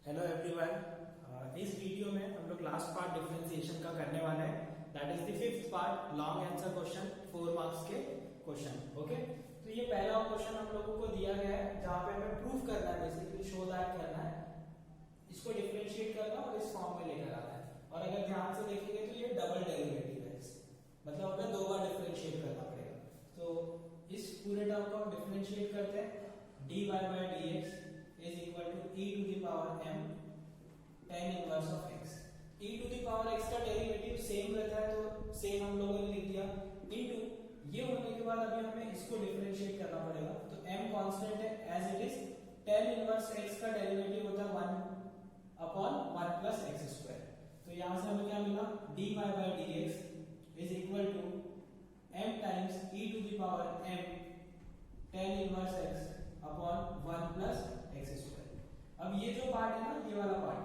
Hello everyone, इस video में हम लोग लास्ट पार्ट डिफरेंशिएशन का करने वाले हैं। That is the fifth part, long answer question, 4 marks के क्वेश्चन। ओके, तो ये पहला क्वेश्चन हम लोगों को दिया गया है जहां पे हमें प्रूफ करना है, बेसिकली शो दैट करना है, इसको डिफरेंशिएट करना और इस फॉर्म में लेकर आना है। और अगर ध्यान से देखेंगे तो ये डबल डेरिवेटिव है, मतलब हमें दो बार डिफरेंशिएट करना पड़ेगा। तो इस पूरे टर्म को हम डिफरेंशिएट करते हैं। dy by dx is equal to e to the power m tan inverse of x। e to the power x का डेरिवेटिव सेम रहता है तो सेम हम लोगों ने लिख दिया, इनटू ये होने के बाद अभी हमें इसको डिफरेंशिएट करना पड़ेगा। तो m कांस्टेंट है as it is, tan inverse x का डेरिवेटिव होता है 1 अपॉन 1 प्लस x स्क्वायर। तो यहां से हमें क्या मिला, dy by dx is equal to m times e to the power m tan inverse x upon 1 plus x square. अब ये जो पार्ट है ना, ये वाला part,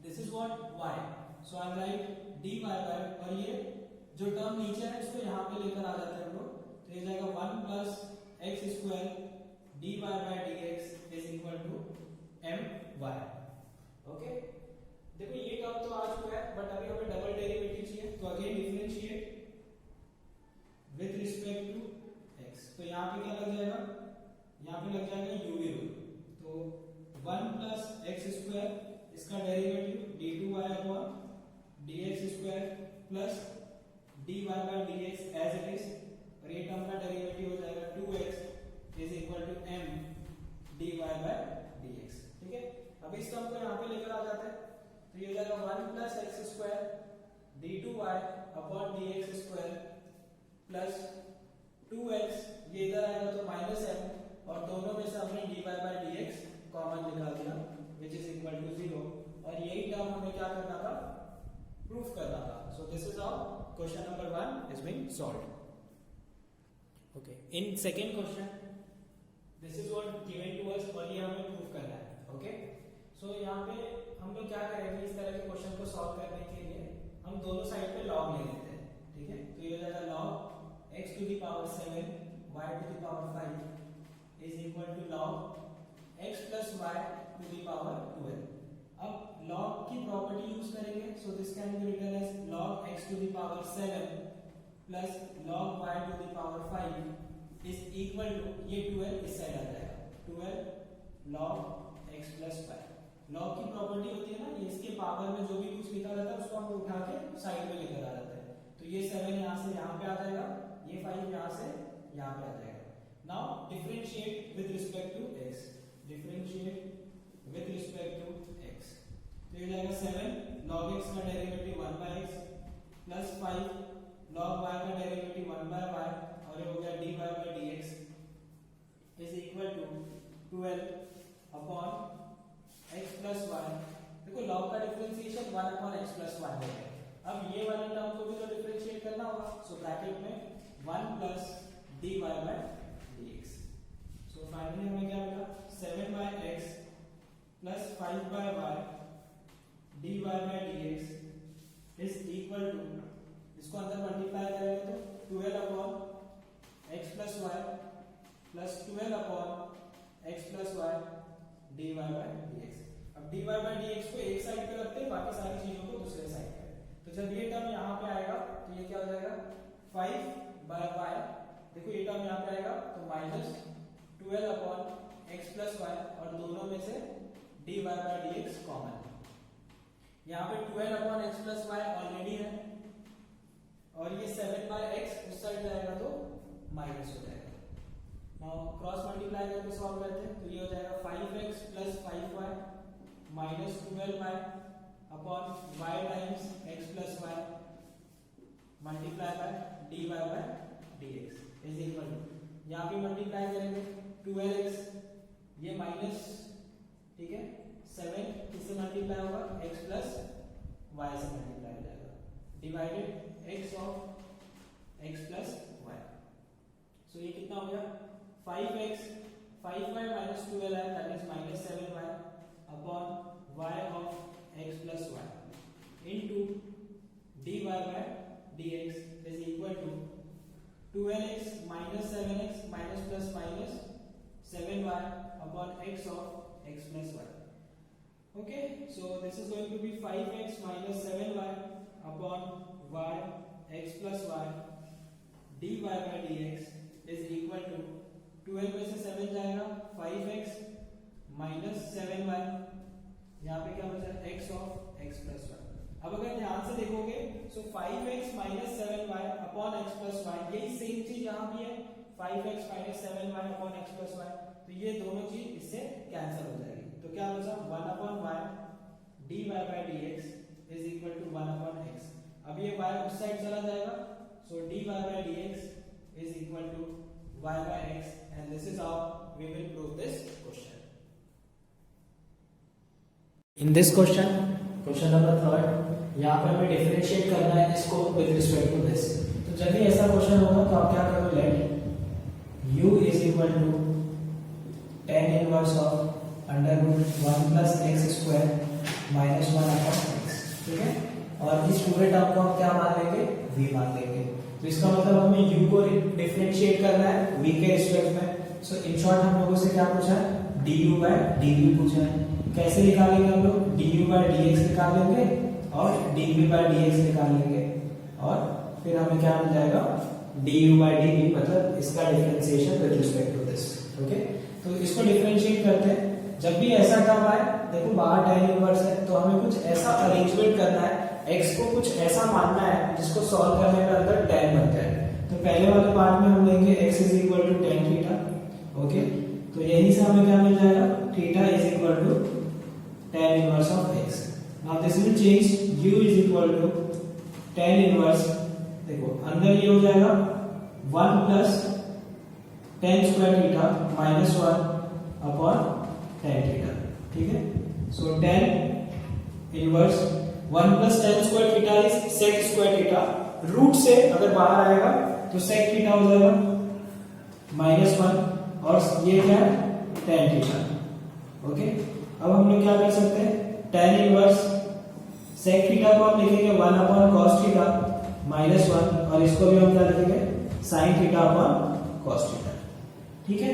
this is what y, so I write dy by, और ये जो टर्म नीचे है इसको यहां पे लेकर आ जाते हैं हम लोग, तो ये जाएगा 1 plus x square dy by dx is equal to my। Okay, देखो ये टर्म तो आ चुका है, बट अभी हमें डबल डेरिवेटिव चाहिए, तो again differentiate with respect to x। तो यहां पे क्या लग जाएगा, यहां पे लग जाएगा यूवी रूल। तो 1 प्लस एक्स स्क्वायर, इसका derivative d2y upon dx square plus dy by dx as it is, और ये टर्म का डेरिवेटिव हो जाएगा 2x is equal to m dy by dx। ठीक है, अब इस टर्म को यहां पे लेकर आ जाते हैं, तो ये हो जाएगा 1 plus x square d2y upon dx square plus 2x, ये इधर आएगा तो माइनस m, और दोनों में से हमने dy बाय dx कॉमन निकाल दिया विच इज इक्वल टू 0, और यही टर्म हमें क्या करना था, प्रूफ करना था। So this is how question number 1 is being solved. Okay, in second question this is what given to us, और ये हमें प्रूफ करना है। ओके, सो यहाँ पे हम लोग क्या करेंगे, इस तरह के क्वेश्चन को सॉल्व करने के लिए हम दोनों साइड पे लॉग ले लेते हैं। ठीक है, तो ये हो जाएगा log x to the power 7 y to the power 5 is equal to log x plus y to the power 12। अब log की प्रॉपर्टी यूज करेंगे, so this can be written as log x to the power 7 plus log y to the power 5 is equal to, ये 12 इस side आ जाएगा, 12 log x plus y। log की property होती है ना, ये इसके पावर में जो भी कुछ लिखा रहता है उसको हम उठा के साइड में लेकर आ जाते हैं। तो ये 7 यहां से यहां पे आ जाएगा, ये 5 यहां से यहां पे आ जाएगा। Now differentiate with respect to x, differentiate with respect to x। तो ये जाएगा 7 log x का derivative 1 by x plus 5 log y का डेरिवेटिव 1 by y, और ये हो गया dy by dx is equal to 12 upon x plus y। देखो log का differentiation 1 upon x plus y हो गया। अब ये वाले टर्म को भी तो डिफरेंशिएट करना होगा, सो ब्रैकेट में 1 plus dy by dx। So finally हमें क्या मिला, 7 by x plus 5 by y dy by dx is equal to, इसको अंदर मल्टीप्लाई करेंगे तो 12 upon x plus y plus 12 upon x plus y dy by dx। अब dy by dx को एक साइड पे रखते हैं, बाकी सारी चीजों को दूसरे साइड पे। तो जब ये टर्म यहाँ पे आएगा तो ये क्या हो जाएगा, 5 by y, देखो ये टर्म यहाँ पे आएगा तो minus 12 upon x plus y, और दोनों में से dy by dx कॉमन। यहाँ पे 12 upon x plus y already है, और ये 7 by x उस साइड जाएगा तो माइनस हो जाएगा। नाउ क्रॉस मल्टीप्लाई करके सॉल्व करते हैं, तो ये हो जाएगा 5x plus 5y minus 12y upon y times x plus y multiply by dy by dx is equal to, यहाँ पे मल्टीप्लाई करेंगे 12x, ये माइनस, ठीक है, 7 किससे मल्टीप्लाई होगा, x प्लस y से मल्टीप्लाई हो जाएगा, divided x of x plus y। So ये कितना हो गया, 5x 5y माइनस 12 है, that is minus 7y upon y of x plus y into dy by dx is equal to 12x minus 7x minus plus minus 7y upon x of x plus y। Okay, so this is going to be 5x minus 7y upon y x plus y dy by dx is equal to 12 में से 7 जाएगा 5x minus 7y, यहाँ पे क्या बचा x of x plus y। अब अगर ध्यान से देखोगे so 5x minus 7y upon x plus y, यही सेम चीज यहाँ भी है 5x minus 7y upon x plus y, तो ये दोनों चीज इससे कैंसिल हो जाएगी। तो क्या बचा 1 upon y dy by dx is equal to 1 upon x। अब ये y उस साइड चला जाएगा, so dy by dx is equal to y by x, and this is how we will prove this question। In this question number 3, यहाँ पे हमें differentiate करना है इसको विद रिस्पेक्ट टू दिस। तो जब भी ऐसा क्वेश्चन होगा तो आप क्या करोगे, let u is equal to tan inverse of under root 1 plus x square minus 1 upon x, ठीक है। और इस पूरे टर्म को हम क्या मान लेंगे, v मान लेंगे। तो इसका मतलब हमें u को डिफरेंशिएट करना है v के रिस्पेक्ट में। सो इन शॉर्ट हम लोगों से क्या पूछा है, du by dv पूछा है। कैसे निकालेंगे हम लोग, du by dx निकाल लेंगे और dv by dx निकाल लेंगे, और फिर हमें क्या मिल जाएगा du by dv, मतलब इसका differentiation with respect to this. Okay, तो इसको डिफरेंशिएट करते हैं। जब भी ऐसा टर्म आए, देखो बाहर tan इनवर्स है, तो हमें कुछ ऐसा अरेंजमेंट करना है, x को कुछ ऐसा मानना है जिसको सॉल्व करने पे अंदर tan बनता है। तो पहले वाले पार्ट में हम लेंगे x is equal to tan theta. Okay, तो यहीं से हमें क्या मिल जाएगा, theta is equal to tan inverse of x। Now this will change, u is equal to tan inverse, देखो अंदर ये हो जाएगा 1 plus tan square theta minus 1 upon tan theta, ठीक है। So tan inverse 1 plus tan square theta is sec square theta, root से अगर बाहर आएगा तो sec थीटा हो जाएगा माइनस 1, और ये क्या है tan थीटा। ओके, अब हम लोग क्या कर सकते हैं, tan इनवर्स sec थीटा को हम लिखेंगे 1 अपॉन cos थीटा माइनस 1, और इसको भी हम क्या लिखेंगे sin theta upon cos theta, ठीक है।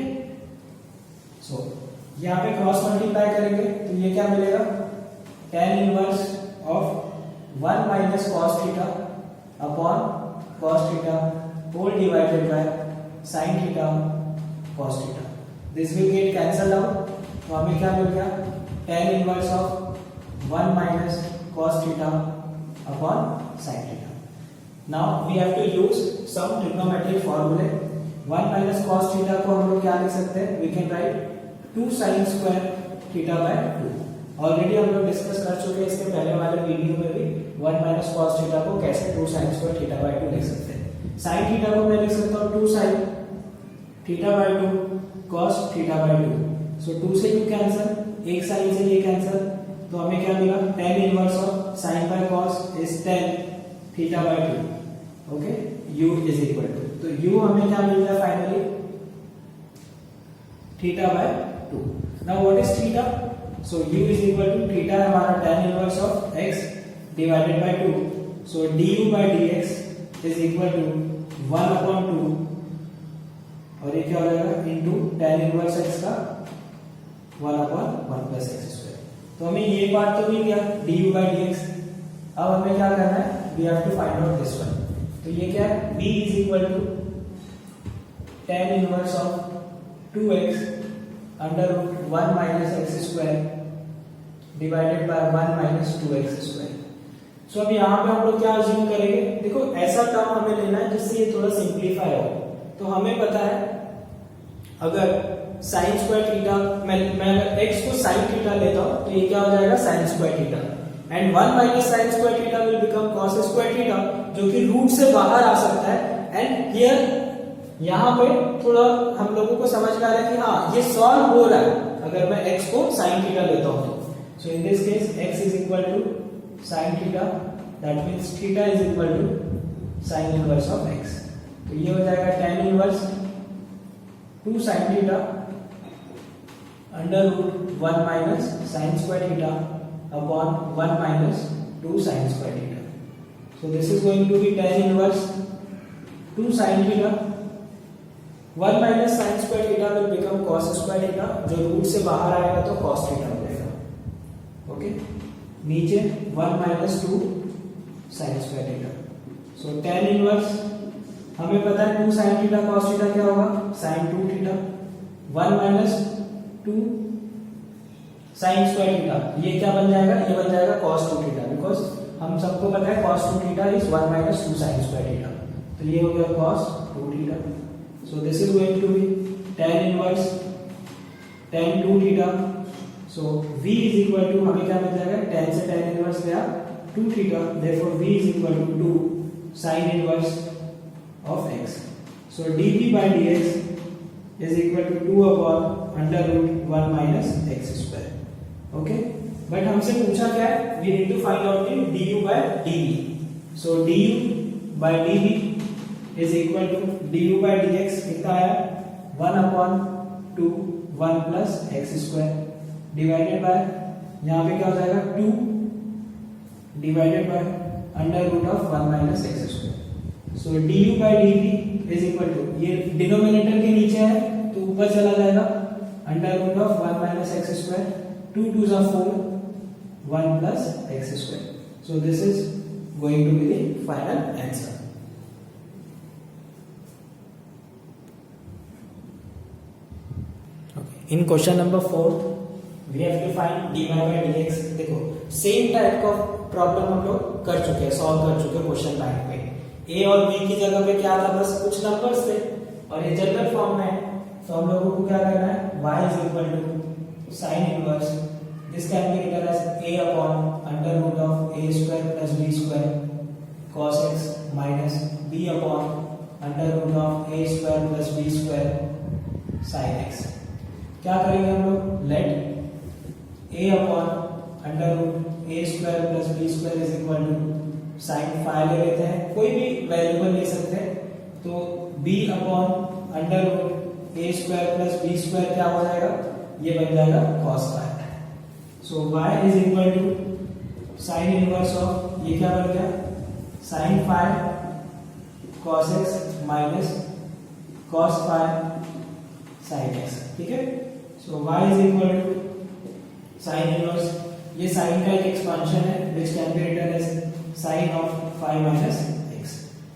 सो यहाँ पे क्रॉस मल्टीप्लाई करेंगे तो ये क्या मिलेगा, tan inverse of 1 minus cos theta upon cos theta whole divided by sin theta cos theta. This will get cancel out, तो हमें क्या मिल गया, tan inverse of 1 minus cos theta upon sin theta. Now we have to use some trigonometric फॉर्मूले। 1 minus cos theta को हम लोग क्या लिख सकते हैं, we can write 2 sin square theta by 2। Already हम लोग डिस्कस कर चुके हैं इसके पहले वाले वीडियो में भी 1 माइनस cos थीटा को कैसे 2 sin स्क्वायर थीटा बाय 2 लिख सकते हैं। sin थीटा को मैं लिख सकता हूं 2 sin theta by 2 cos theta by 2। सो 2 से 2 कैंसिल, एक sin से ये कैंसिल, तो हमें क्या मिला, tan inverse of sin by cos is tan theta by 2। Okay, u is equal to, तो u हमें क्या मिल गया finally, theta by 2। Now what is theta, so u is equal to theta हमारा tan inverse of x divided by 2, सो du by dx is equal to 1 upon 2, और ये क्या हो जाएगा इनटू tan इनवर्स x का 1 अपॉन 1 प्लस x स्क्वायर। तो हमें ये पार्ट तो मिल गया du बाय dx। अब हमें क्या करना है, we have to find out this one. तो ये क्या है, b is equal to tan inverse of 2x under root 1 minus x square divided by 1 minus 2x square. So अब यहाँ पे हम लोग क्या अज्यूम करेंगे, देखो ऐसा टर्म हमें लेना है जिससे ये थोड़ा सिंप्लीफाई हो। तो हमें पता है अगर sin स्क्वायर थीटा, मैं अगर x को sin थीटा लेता हूं तो ये क्या हो जाएगा sin square theta, and 1 minus sin square theta will become cos square theta, जो कि रूट से बाहर आ सकता है। एंड हियर यहाँ पे थोड़ा हम लोगों को समझ में आ रहा है कि हाँ ये सॉल्व हो रहा है अगर मैं x को sin थीटा लेता हूं तो। So in this case x is equal to sin theta, that means theta is equal to sin inverse of x। तो ये हो जाएगा tan inverse 2 sin theta under root 1 minus sin square theta upon 1 minus 2 sin square theta. So this is going to be tan inverse 2 sin theta, 1 minus sin square theta will become cos square theta, जो root से बाहर आएगा तो cos theta हो जाएगा। Okay, नीचे 1 minus 2 sine square theta. सो tan inverse हमें पता है 2 साइन थीटा cos थीटा क्या होगा, sine 2 theta. 1 minus 2 sine square theta, ये क्या बन जाएगा, ये बन जाएगा cos 2 थीटा, बिकॉज हम सबको पता है cos 2 theta is 1 minus 2 sine square theta. तो ये हो गया cos 2 theta. So this is going to be tan inverse tan 2 theta. So v is equal to, हमें क्या मिल जाएगा, tan से tan इनवर्स गया 2 theta, therefore v is equal to 2 sin inverse of x. So dv by dx is equal to 2 upon under root 1 minus x square. Okay? But हमसे पूछा क्या है? We need to find out the du by dv. So du by dv is equal to du by dx कितना आया? 1 upon 2 1 plus x square divided by, यहाँ पे क्या हो जाएगा 2 divided by under root of 1 minus x square. So du by dv is equal to, ये denominator के नीचे है तो ऊपर चला जाएगा, under root of 1 minus x square, 2 2s are 4, 1 plus x square. So this is going to be the final answer. Okay. In question number 4 we have to find dy by dx. देखो same type का problem हम लोग कर चुके हैं, solve कर चुके हैं क्वेश्चन बैंक पे। a और b की जगह पे क्या था, बस कुछ नंबर्स थे और ये जनरल फॉर्म में है, तो हम लोगों को क्या करना है, y is equal to sine inverse, this can be written as a upon under root of a square plus b square cos x minus b upon under root of a square plus b square sin x। क्या करेंगे हम लोग, let a upon under root a square plus b square is equal to sine phi ले लेते हैं, कोई भी variable ले सकते हैं, तो b upon under root a square plus b square क्या हो जाएगा, ये बन जाएगा cos phi. So y is equal to sine inverse of, ये क्या बन गया, sine phi cos x minus cos phi sin x। ठीक है, so y is equal to sine inverse, ये साइन का एक एक्सपेंशन है which can be written as sine of phi minus x.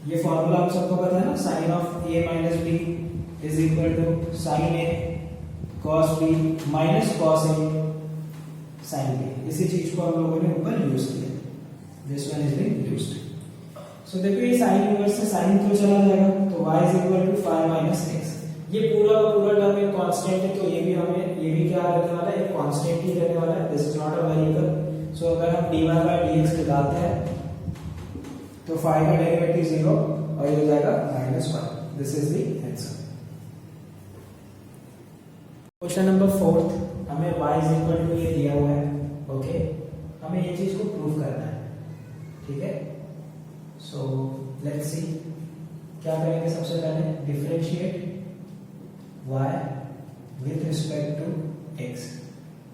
ये फॉर्मूला आप सबको पता है ना, sine of a minus b is equal to sine a cos b minus cos a sin b। इसी चीज को हम लोगों ने ऊपर यूज किया, this one is being used. So देखो ये साइन इनवर्स से साइन तो चला जाएगा, तो y is equal to phi minus x. ये पूरा का पूरा टर्म एक कांस्टेंट है, तो ये भी हमें, ये भी क्या रहने वाला है, एक कांस्टेंट ही रहने वाला है, this is not a variable. So अगर हम dy by dx निकालते हैं तो फाई का डेरिवेटिव 0 और ये हो जाएगा -1। This is the answer. Question number 4 हमें y इज इक्वल टू ये दिया हुआ है, ओके, हमें ये चीज को प्रूव करना है, ठीक है। सो लेट्स सी क्या करेंगे, सबसे पहले differentiate y with respect to x।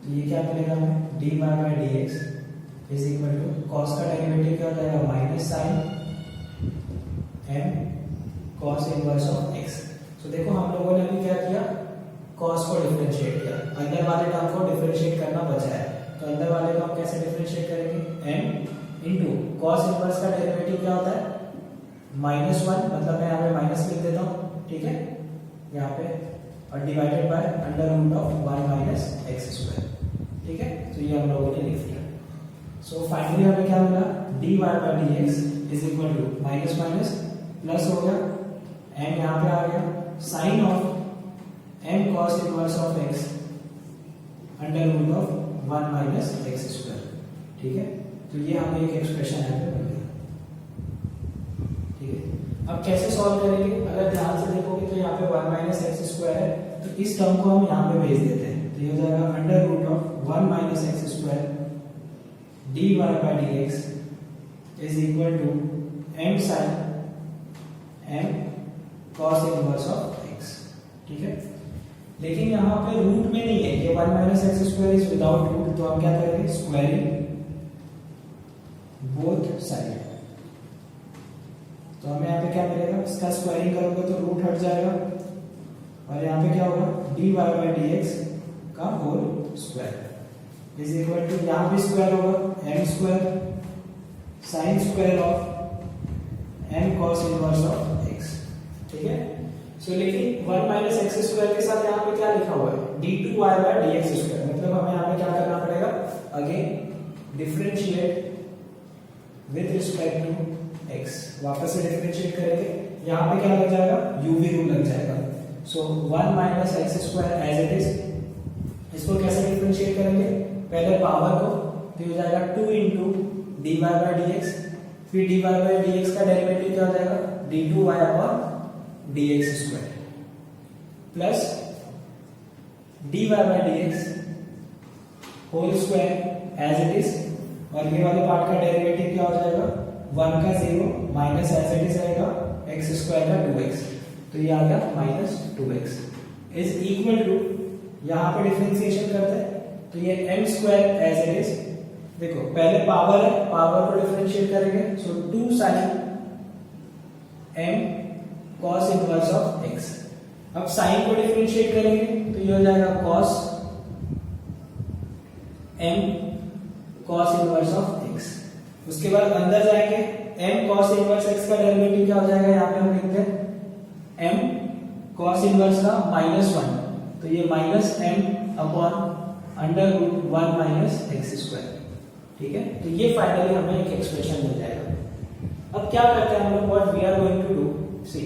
तो ये क्या मिलेगा हमें, dy by dx is equal to cos का डेरिवेटिव क्या हो जाएगा, minus sine m cos inverse of x। तो देखो हम लोगों ने अभी क्या किया, cos को डिफरेंशिएट किया, अंदर वाले टर्म को डिफरेंशिएट करना बचा है, तो अंदर वाले को हम कैसे डिफरेंशिएट करेंगे, m इनटू cos इनवर्स का डेरिवेटिव क्या होता है, -1, मतलब मैं यहाँ पे माइनस लिख देता हूँ, ठीक है, यहाँ पे, और divided by under root of 1 minus x square. ठीक है, तो ये हम लोगों ने लिख दिया। सो फाइनली हमें क्या मिला, dy by dx is equal to minus minus plus हो गया, एंड यहाँ पे आ गया sine of m cos inverse of x under root of 1 minus x square. ठीक है, तो ये हमें एक एक्सप्रेशन यहाँ पे मिल गया। ठीक है, अब कैसे सॉल्व करेंगे, अगर ध्यान से देखोगे तो यहाँ पे 1 माइनस एक्स स्क्वायर है, तो इस टर्म को हम यहाँ पे भेज देते हैं, तो ये हो जाएगा under root of 1 minus x square dy by dx is equal to m sin m cos inverse of x। ठीक है, लेकिन यहाँ पे रूट में नहीं है, ये 1 minus x square is without root, तो हम क्या करेंगे, स्क्वायरिंग बोथ साइड। तो हमें यहाँ पे क्या मिलेगा, इसका स्क्वायरिंग करोगे तो रूट हट जाएगा, और यहाँ पे क्या होगा, dy by dx का whole square. Is equal to, यहाँ भी स्क्वायर होगा m square sine square of m cos inverse of x. ठीक है, सो लेकिन 1 माइनस एक्स स्क्वायर के साथ यहाँ पे क्या लिखा हुआ है, d2 y bye dx square. मतलब हमें यहाँ पे क्या करना पड़ेगा, again differentiate with respect to x, वापस से डिफरेंशिएट करेंगे, यहाँ पे क्या लग जाएगा, u v रूल लग जाएगा। So 1 minus x square as it is, इसको कैसे डिफरेंशिएट करेंगे, पहले पावर को, तो हो जाएगा 2 into d y by d x, फिर d y by d x का डेरिवेटिव क्या हो जाएगा, d2 y upon dx square plus dy by dx whole square as it is, और ये वाले पार्ट का डेरिवेटिव क्या हो जाएगा, 1 का 0 माइनस एज इट इज आएगा x स्क्वायर का 2x, तो ये आ गया minus 2x is equal to, यहाँ पे डिफरेंशिएशन करते हैं तो ये m square as it is, देखो पहले पावर है, पावर को डिफरेंशिएट करेंगे, so 2 sine m cos inverse of x। अब साइन को डिफरेंशिएट करेंगे तो ये हो जाएगा cos m cos inverse of x। उसके बाद अंदर जाएंगे, m cos इनवर्स x का डेरिवेटिव क्या हो जाएगा, यहाँ पे हम लिखते हैं m cos इनवर्स का -1, तो ये minus m upon under root 1 minus x square. ठीक है, तो ये फाइनली हमें एक एक्सप्रेशन मिल जाएगा। अब क्या करते हैं हम लोग, what we are going to do, see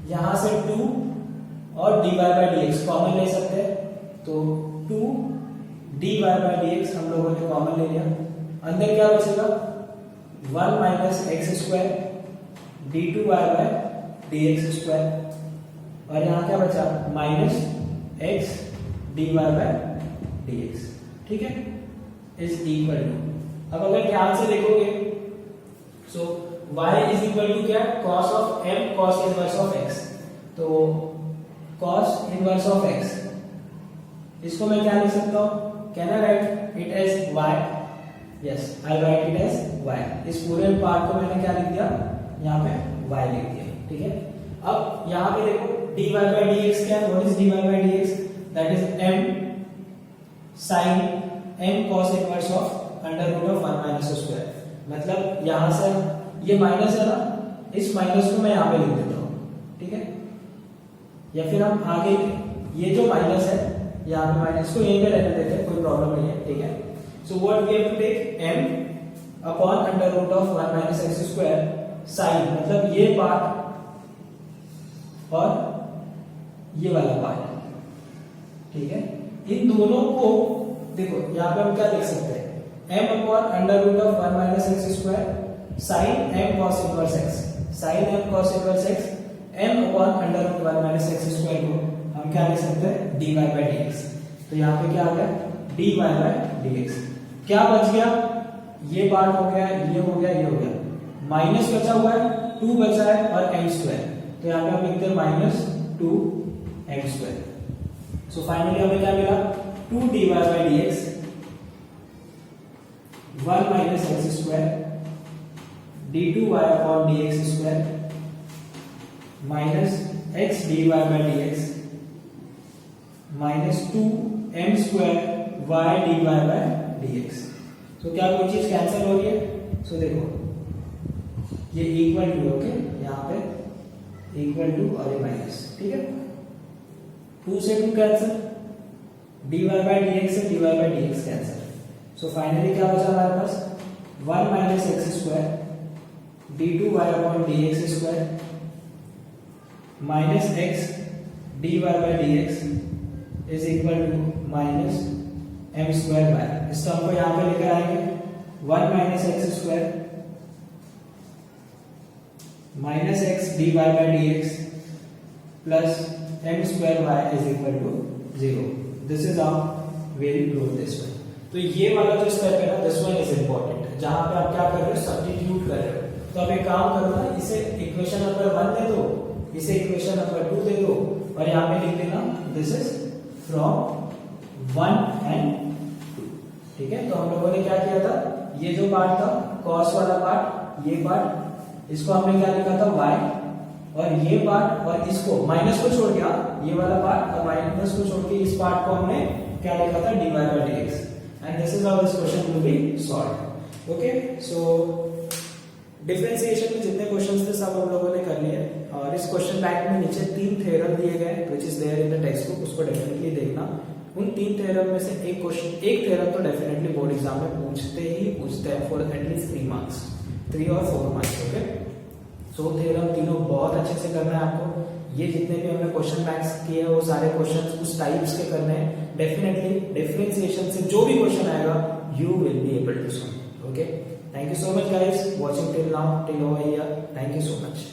यहां से 2 और dy बाई dx कॉमन ले सकते हैं, तो 2 dy बाई dx हम लोगों ने कॉमन ले लिया, अंदर क्या बचेगा 1 minus x square d2y by dx square, और यहाँ क्या बचा minus x dy by dx। ठीक है, इज इक्वल टू, अब अगर ध्यान से देखोगे so y is equal to क्या, cos of m cos inverse of x, तो cos इनवर्स ऑफ x, इसको मैं क्या लिख सकता हूँ, can I write it as y, yes I write it as y, इस पूरे पार्ट को मैंने क्या लिख दिया, यहाँ पे y लिख दिया। ठीक है, अब यहाँ पे देखो dy बाई dx क्या है, what is dy by dx, that is m sin m cos inverse of under root of 1 minus square. मतलब यहाँ से ये माइनस है ना, इस माइनस को मैं यहाँ पे लिख देता हूँ। ठीक है, या फिर हम आगे ये जो माइनस है यहाँ पे माइनस को यहीं पे रहने देते हैं, कोई प्रॉब्लम नहीं है। ठीक है, so what we have to take m upon under root of 1 minus x square sine, मतलब ये पार्ट और ये वाला पार्ट। ठीक है, इन दोनों को देखो यहाँ पे हम क्या लिख सकते हैं, m upon under root of 1 minus x square sine m cos inverse x, sine m cos inverse x, m upon under root 1 minus x square को हम क्या लिख सकते हैं, dy बाई dx। तो यहाँ पे क्या आ गया, dy बाई dx, क्या बच गया, ये पार्ट हो गया, ये हो गया, ये हो गया, माइनस बचा हुआ है, 2 बचा है और m स्क्वायर, तो यहाँ पे हम लिखते हैं माइनस 2m स्क्वायर। सो फाइनली हमें क्या मिला, 2 dy by dx 1 minus x square d2y upon dx square minus x dy by dx minus 2m square y dy by dx। तो क्या कोई चीज कैंसिल हो रही है, सो देखो ये इक्वल टू, ओके यहाँ पे इक्वल टू और ये माइनस। ठीक है, 2 से 2 कैंसिल, dy बाई dx से dy by dx cancel. So finally क्या बचा हमारे पास, 1 minus x square d2y upon dx square minus x dy by dx is equal to minus m square by, इस टर्म को यहाँ पे लेकर आएंगे, 1 minus x square minus x dy by dx plus m square y is equal to 0। This is how we will prove this one. तो ये वाला जो स्टेप है ना, दिस वन इज इंपॉर्टेंट, जहां पे आप क्या कर रहे हो, सब्स्टिट्यूट कर रहे हो। तो आप एक काम करो ना, इसे इक्वेशन नंबर 1 दे दो, इसे इक्वेशन नंबर 2 दे दो, और यहाँ पे लिख देना दिस इज फ्रॉम 1 एंड 2। ठीक है, तो हम लोगों ने क्या किया था, ये जो पार्ट था cos वाला पार्ट, ये पार्ट, इसको हमने क्या लिखा था y, और ये पार्ट और इसको माइनस को छोड़ दिया, ये वाला पार्ट और माइनस को छोड़ के इस पार्ट को हमने क्या लिखा था, dy by dx। and this is how this question will be solved. Okay, so differentiation में जितने क्वेश्चंस थे सब हम लोगों ने कर लिए और इस क्वेश्चन बैंक में नीचे 3 थ्योरम दिए गए which is there in the textbook, उसको डेफिनेटली देखना। उन 3 थ्योरम में से एक थ्योरम तो डेफिनेटली बोर्ड एग्जाम में पूछते हैं फॉर एटलीस्ट 3 मार्क्स, 3 और 4 मार्क्स। ओके, सो थ्योरम तीनों बहुत अच्छे से करना है आपको। ये जितने भी हमने क्वेश्चन बैंक्स किए हैं वो सारे क्वेश्चंस उस टाइप्स के करने हैं। डेफिनेटली डिफरेंशिएशन से जो भी क्वेश्चन आएगा you will be able to solve. Okay, thank you so much guys watching till now, till over here. Thank you so much.